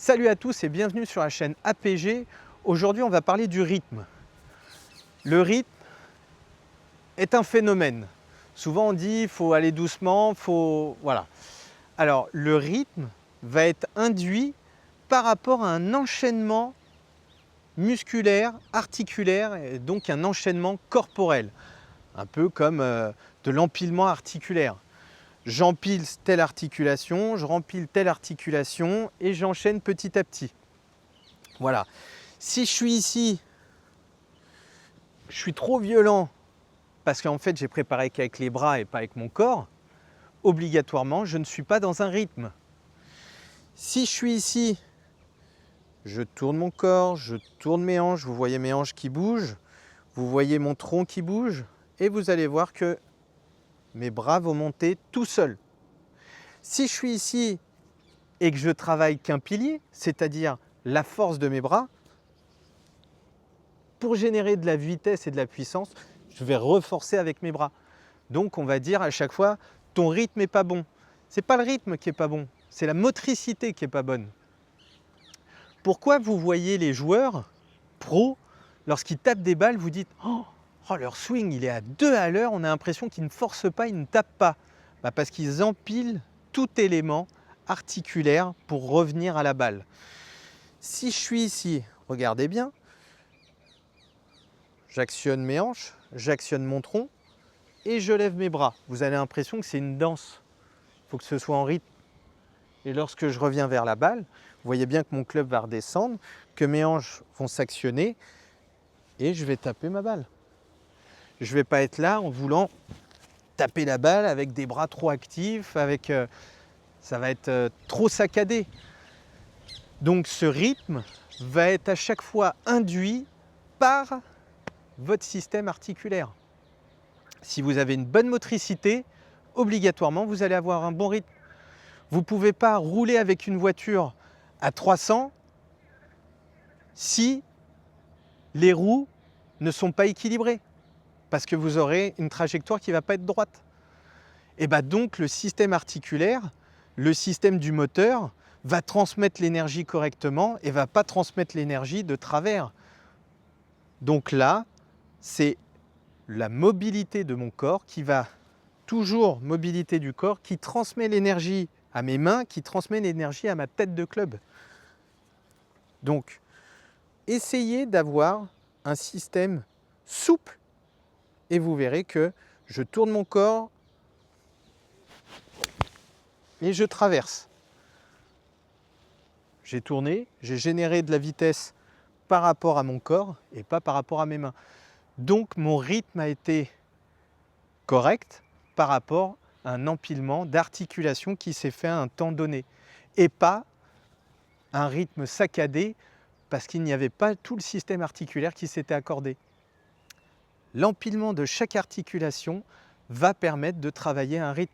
Salut à tous et bienvenue sur la chaîne APG. Aujourd'hui, on va parler du rythme. Le rythme est un phénomène. Souvent, on dit qu'il faut aller doucement, voilà. Alors, le rythme va être induit par rapport à un enchaînement musculaire, articulaire, et donc un enchaînement corporel. Un peu comme de l'empilement articulaire. J'empile telle articulation, je rempile telle articulation et j'enchaîne petit à petit. Voilà. Si je suis ici, je suis trop violent parce qu'en fait j'ai préparé qu'avec les bras et pas avec mon corps, obligatoirement je ne suis pas dans un rythme. Si je suis ici, je tourne mon corps, je tourne mes hanches, vous voyez mes hanches qui bougent, vous voyez mon tronc qui bouge et vous allez voir que mes bras vont monter tout seuls. Si je suis ici et que je travaille qu'un pilier, c'est-à-dire la force de mes bras, pour générer de la vitesse et de la puissance, je vais reforcer avec mes bras. Donc on va dire à chaque fois, ton rythme n'est pas bon. Ce n'est pas le rythme qui n'est pas bon, c'est la motricité qui n'est pas bonne. Pourquoi vous voyez les joueurs pros, lorsqu'ils tapent des balles, vous dites « Oh, leur swing, il est à 2 à l'heure, on a l'impression qu'ils ne forcent pas, ils ne tapent pas. » Parce qu'ils empilent tout élément articulaire pour revenir à la balle. Si je suis ici, regardez bien, j'actionne mes hanches, j'actionne mon tronc et je lève mes bras. Vous avez l'impression que c'est une danse. Il faut que ce soit en rythme. Et lorsque je reviens vers la balle, vous voyez bien que mon club va redescendre, que mes hanches vont s'actionner et je vais taper ma balle. Je ne vais pas être là en voulant taper la balle avec des bras trop actifs, ça va être trop saccadé. Donc ce rythme va être à chaque fois induit par votre système articulaire. Si vous avez une bonne motricité, obligatoirement vous allez avoir un bon rythme. Vous ne pouvez pas rouler avec une voiture à 300 si les roues ne sont pas équilibrées, parce que vous aurez une trajectoire qui ne va pas être droite. Et donc le système articulaire, le système du moteur, va transmettre l'énergie correctement et ne va pas transmettre l'énergie de travers. Donc là, c'est la mobilité de mon corps qui va toujours, mobilité du corps, qui transmet l'énergie à mes mains, qui transmet l'énergie à ma tête de club. Donc, essayez d'avoir un système souple et vous verrez que je tourne mon corps et je traverse. J'ai tourné, j'ai généré de la vitesse par rapport à mon corps et pas par rapport à mes mains. Donc mon rythme a été correct par rapport à un empilement d'articulation qui s'est fait à un temps donné et pas un rythme saccadé parce qu'il n'y avait pas tout le système articulaire qui s'était accordé. L'empilement de chaque articulation va permettre de travailler un rythme.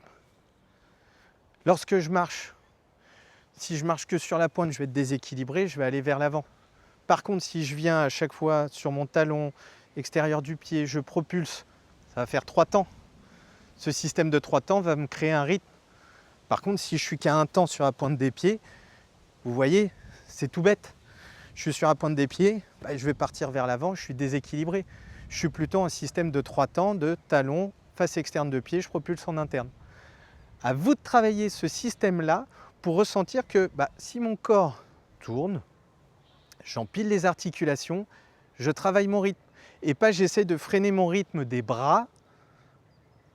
Lorsque je marche, si je marche que sur la pointe, je vais être déséquilibré, je vais aller vers l'avant. Par contre, si je viens à chaque fois sur mon talon extérieur du pied, je propulse, ça va faire 3 temps. Ce système de 3 temps va me créer un rythme. Par contre, si je suis qu'à un temps sur la pointe des pieds, vous voyez, c'est tout bête. Je suis sur la pointe des pieds, je vais partir vers l'avant, je suis déséquilibré. Je suis plutôt en système de 3 temps, de talon, face externe de pied, je propulse en interne. À vous de travailler ce système-là pour ressentir que si mon corps tourne, j'empile les articulations, je travaille mon rythme. Et pas j'essaie de freiner mon rythme des bras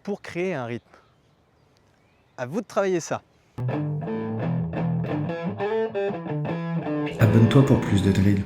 pour créer un rythme. À vous de travailler ça. Abonne-toi pour plus de drill.